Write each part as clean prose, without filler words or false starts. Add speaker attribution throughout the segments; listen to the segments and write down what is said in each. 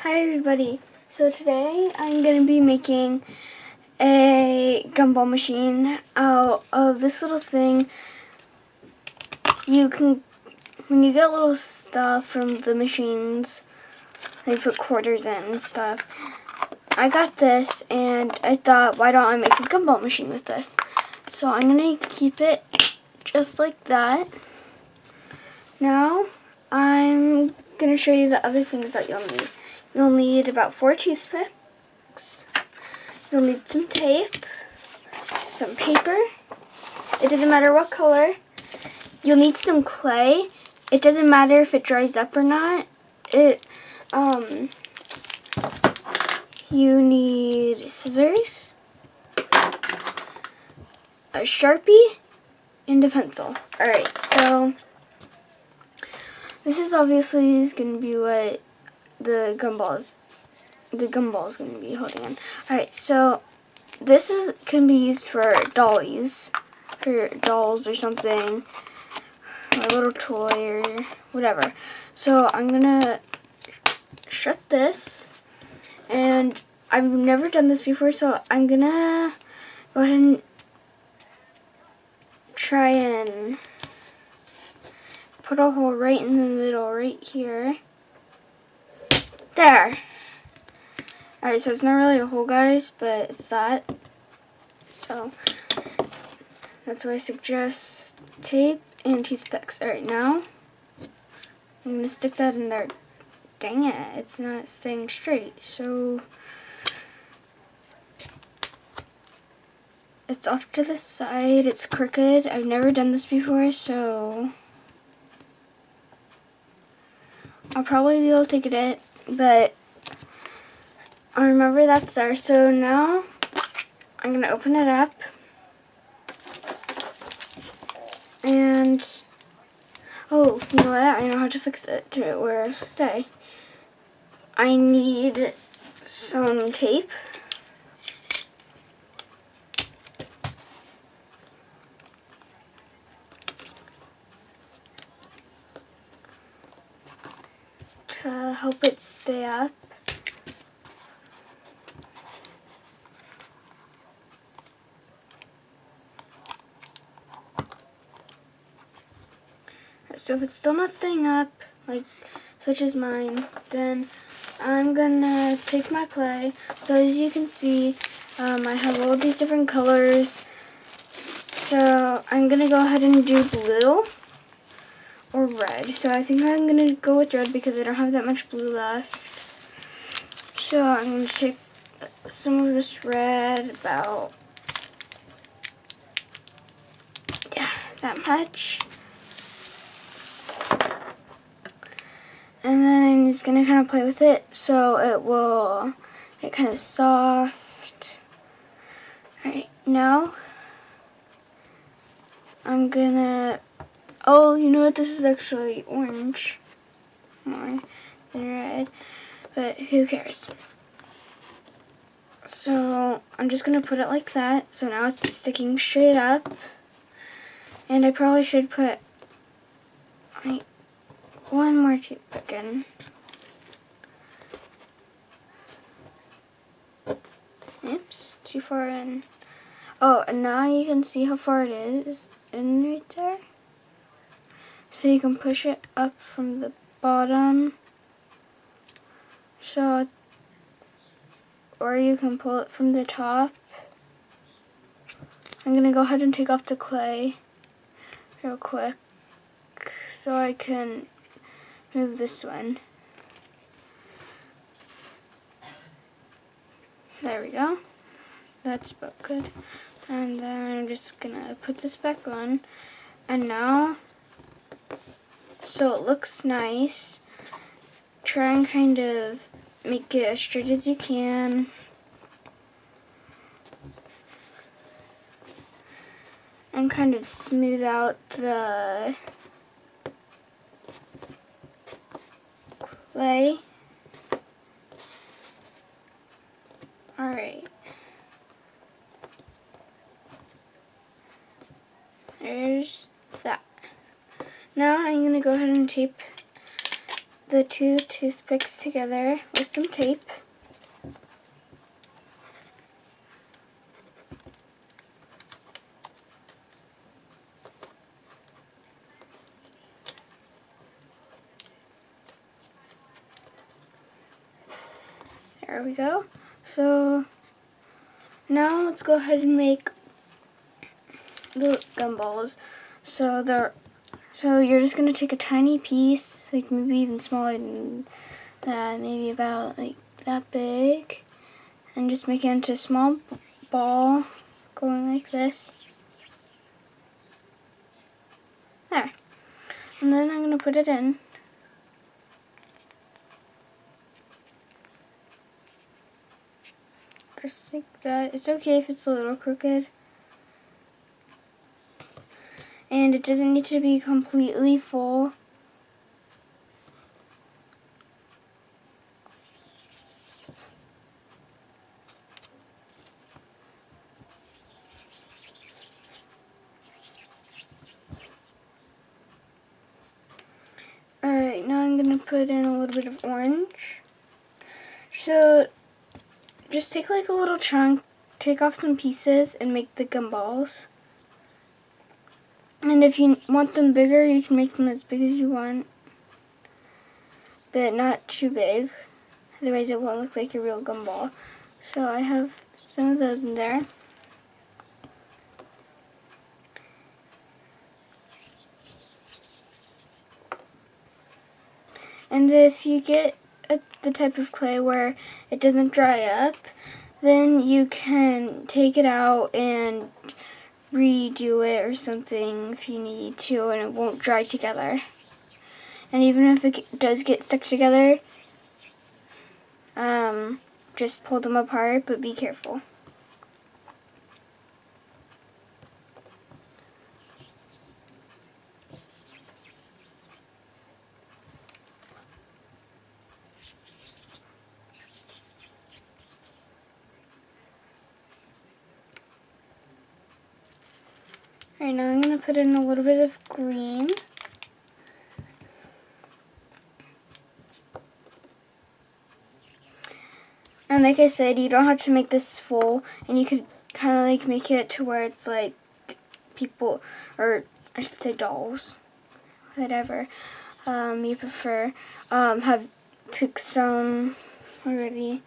Speaker 1: Hi everybody. So today I'm going to be making a gumball machine out of this little thing. You can, when you get little stuff from the machines, they put quarters in and stuff. I got this and I thought, why don't I make a gumball machine with this? So I'm going to keep it just like that. Now I'm going to show you the other things that you'll need. You'll need about 4 toothpicks. You'll need some tape, some paper. It doesn't matter what color. You'll need some clay. It doesn't matter if it dries up or not. You need scissors, a Sharpie, and a pencil. Alright, so this is obviously going to be what the gumball is going to be holding on. Alright, so this can be used for dollies, for dolls or something, or a little toy or whatever. So I'm going to shut this, and I've never done this before, so I'm going to go ahead and try and put a hole right in the middle, right here. There. Alright, so it's not really a hole, guys, but it's that. So that's why I suggest tape and toothpicks. Alright, now I'm going to stick that in there. Dang it, it's not staying straight. So it's off to the side. It's crooked. I've never done this before, so I'll probably be able to take it, but I remember that's there. So now I'm going to open it up, and oh, you know what? I know how to fix it to where it'll stay. I need some tape. To help it stay up. So if it's still not staying up, like such as mine, then I'm gonna take my clay. So as you can see, I have all of these different colors. So I'm gonna go ahead and do blue or red. So I think I'm gonna go with red because I don't have that much blue left. So I'm gonna take some of this red, about, yeah, that much. And then I'm just going to kind of play with it so it will get kind of soft. Alright, now I'm going to, oh, you know what, this is actually orange more than red, but who cares. So I'm just going to put it like that. So now it's sticking straight up. And I probably should put like one more toothpick in. Oops, too far in. Oh, and now you can see how far it is in right there. So you can push it up from the bottom. So, or you can pull it from the top. I'm going to go ahead and take off the clay real quick so I can move this one. There we go. That's about good. And then I'm just gonna put this back on. And now, so it looks nice. Try and kind of make it as straight as you can. And kind of smooth out the clay. Alright. There's that. Now I'm going to go ahead and tape the two toothpicks together with some tape. There we go. So now let's go ahead and make the gumballs. So you're just gonna take a tiny piece, like maybe even smaller than that, maybe about like that big, and just make it into a small ball, going like this. There. And then I'm gonna put it in. Just like that. It's okay if it's a little crooked. And it doesn't need to be completely full. Alright, now I'm going to put in a little bit of orange. So just take like a little chunk, take off some pieces, and make the gumballs. And if you want them bigger, you can make them as big as you want, but not too big, otherwise it won't look like a real gumball. So I have some of those in there. And if you get the type of clay where it doesn't dry up, then you can take it out and redo it or something if you need to, and it won't dry together. And even if it does get stuck together, just pull them apart, but be careful. Alright, now I'm going to put in a little bit of green. And like I said, you don't have to make this full, and you could kind of like make it to where it's like people, or I should say dolls, whatever you prefer, have took some already.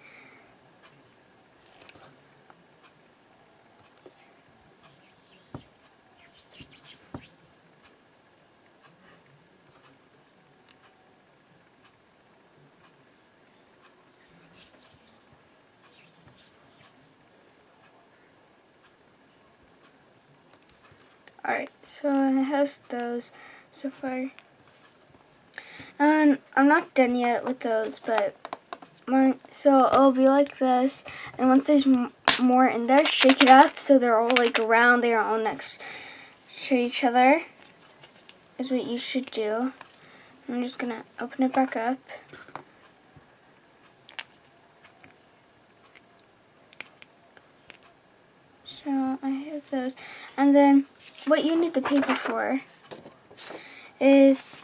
Speaker 1: Alright, so it has those so far. And I'm not done yet with those, but so it'll be like this. And once there's more in there, shake it up so they're all like around, they're all next to each other, is what you should do. I'm just gonna open it back up. So I have those. And then what you need the paper for is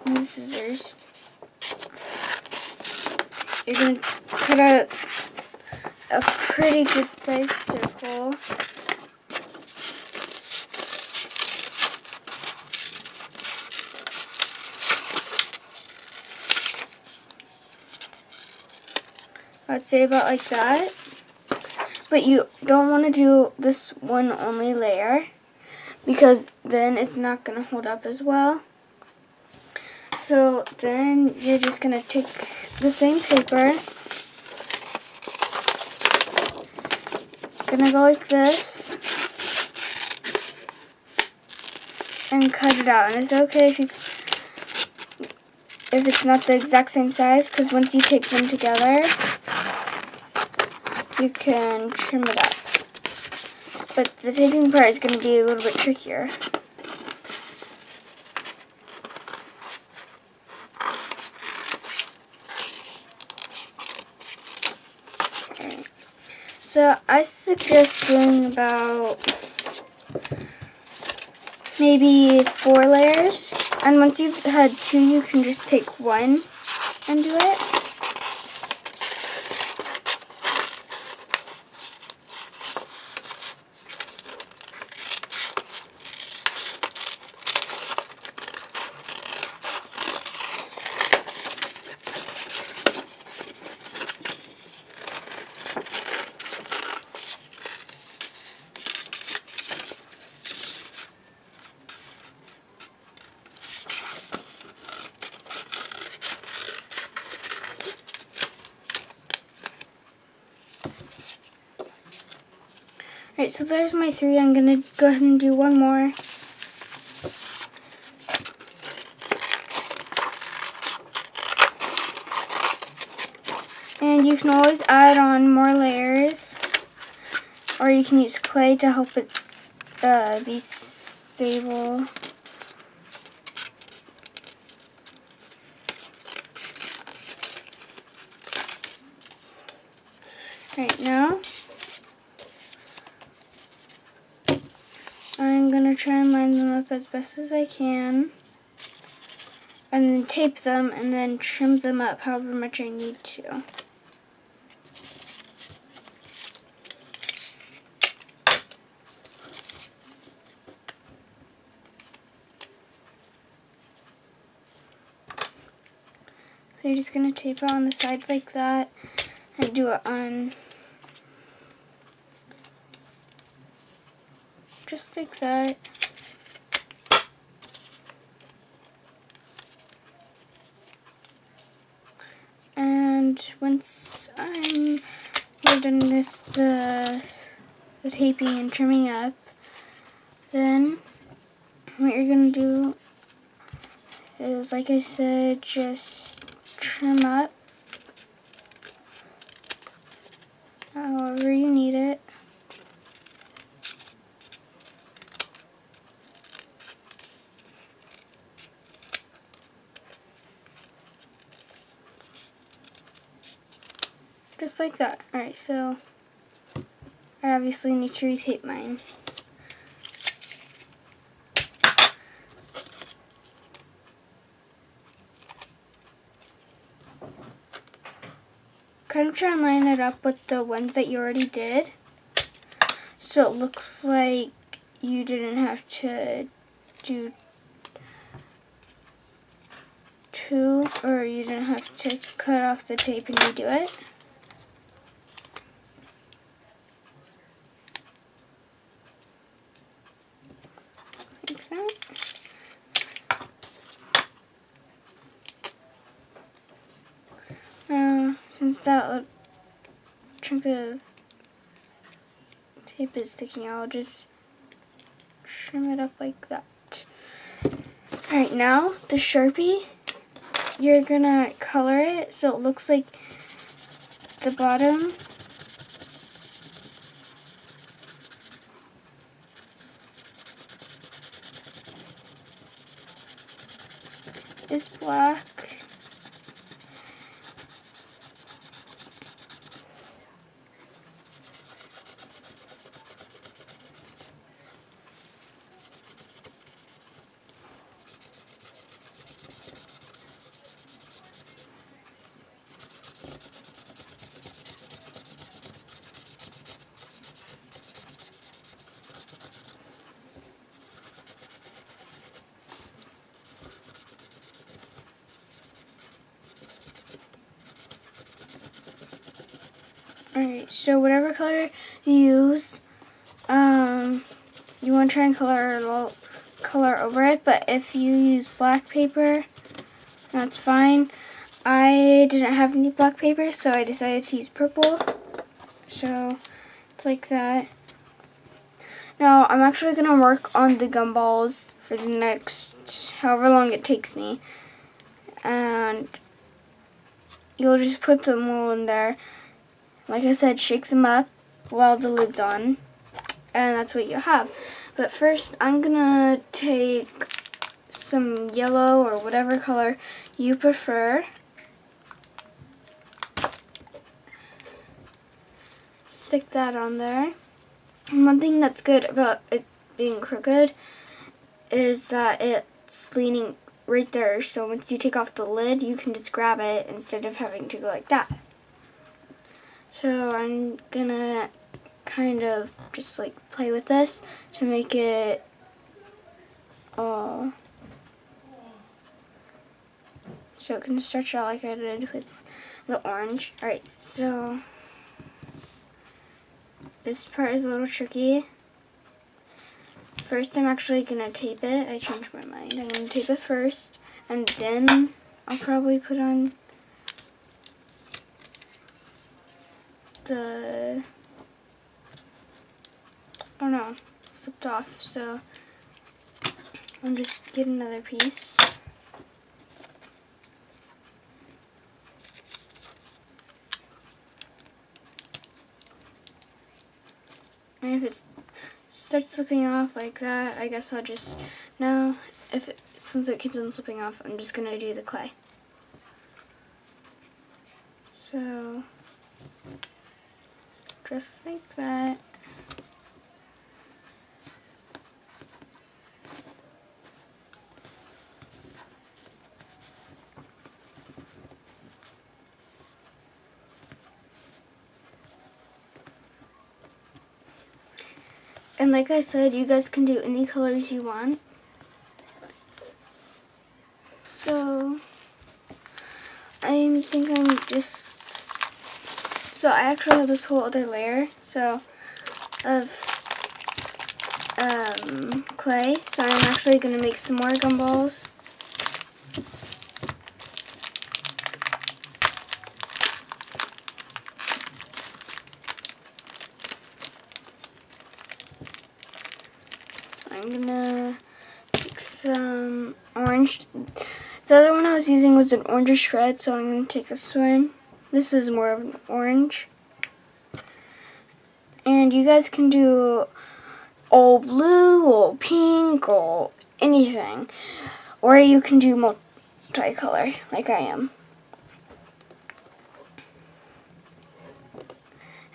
Speaker 1: the scissors. You're going to cut out a pretty good sized circle. I'd say about like that. But you don't want to do this one only layer, because then it's not going to hold up as well. So then you're just going to take the same paper, going to go like this, and cut it out. And it's okay if it's not the exact same size, because once you tape them together, you can trim it up. But the taping part is going to be a little bit trickier. Okay. So I suggest doing about maybe 4 layers. And once you've had 2, you can just take 1 and do it. Alright, so there's my 3. I'm going to go ahead and do 1 more. And you can always add on more layers, or you can use clay to help it be stable. Right now, I'm going to try and line them up as best as I can, and then tape them, and then trim them up however much I need to. So you're just going to tape it on the sides like that, and do it on just like that. And once we're done with the taping and trimming up, then what you're going to do is, like I said, just trim up however you need it. Just like that. Alright, so I obviously need to retape mine. Kind of try and line it up with the ones that you already did, so it looks like you didn't have to do 2, or you didn't have to cut off the tape and redo it. Like that. Since that chunk of tape is sticking out, I'll just trim it up like that. Alright, now the Sharpie, you're gonna color it so it looks like the bottom is black. Alright, so whatever color you use, you want to try and color over it, but if you use black paper, that's fine. I didn't have any black paper, so I decided to use purple. So it's like that. Now I'm actually going to work on the gumballs for the next however long it takes me. And you'll just put them all in there. Like I said, shake them up while the lid's on, and that's what you have. But first, I'm gonna take some yellow or whatever color you prefer. Stick that on there. And one thing that's good about it being crooked is that it's leaning right there. So once you take off the lid, you can just grab it instead of having to go like that. So I'm gonna kind of just like play with this to make it all, so it can stretch out like I did with the orange. Alright, so this part is a little tricky. First, I'm actually going to tape it. I changed my mind. I'm going to tape it first, and then I'll probably put on the, oh no, it slipped off, so I'll just get another piece. And if it starts slipping off like that, I guess I'll just, now, since it keeps on slipping off, I'm just going to do the clay. So, just like that. And like I said, you guys can do any colors you want. So, I think I'm just, so I actually have this whole other layer, of clay. So I'm actually going to make some more gumballs. I'm gonna take some orange. The other one I was using was an orange red, so I'm gonna take this one. This is more of an orange. And you guys can do all blue, all pink, all anything. Or you can do multicolor, like I am.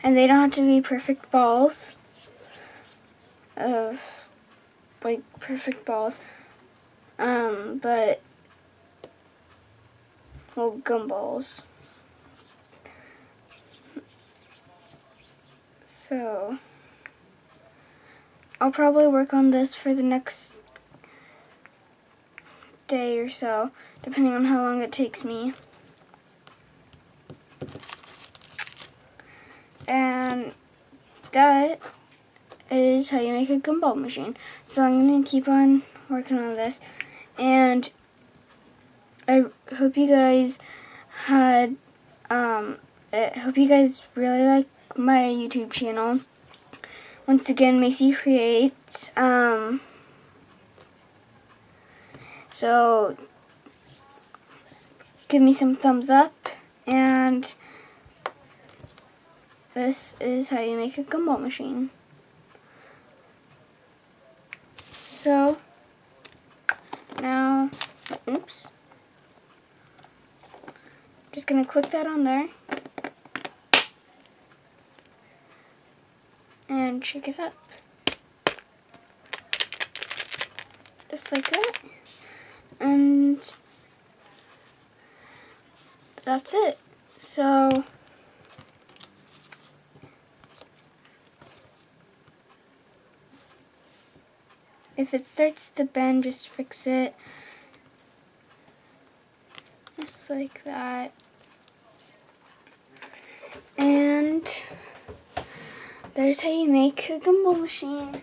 Speaker 1: And they don't have to be perfect balls of like perfect balls, but well, gumballs. So I'll probably work on this for the next day or so, depending on how long it takes me. And that is how you make a gumball machine. So I'm going to keep on working on this, and I hope you guys had, I hope you guys really like my YouTube channel. Once again, Macie Creates. So give me some thumbs up, and this is how you make a gumball machine. So now, oops, just gonna click that on there and shake it up, just like that, and that's it. So if it starts to bend, just fix it. Just like that. And there's how you make a gumball machine.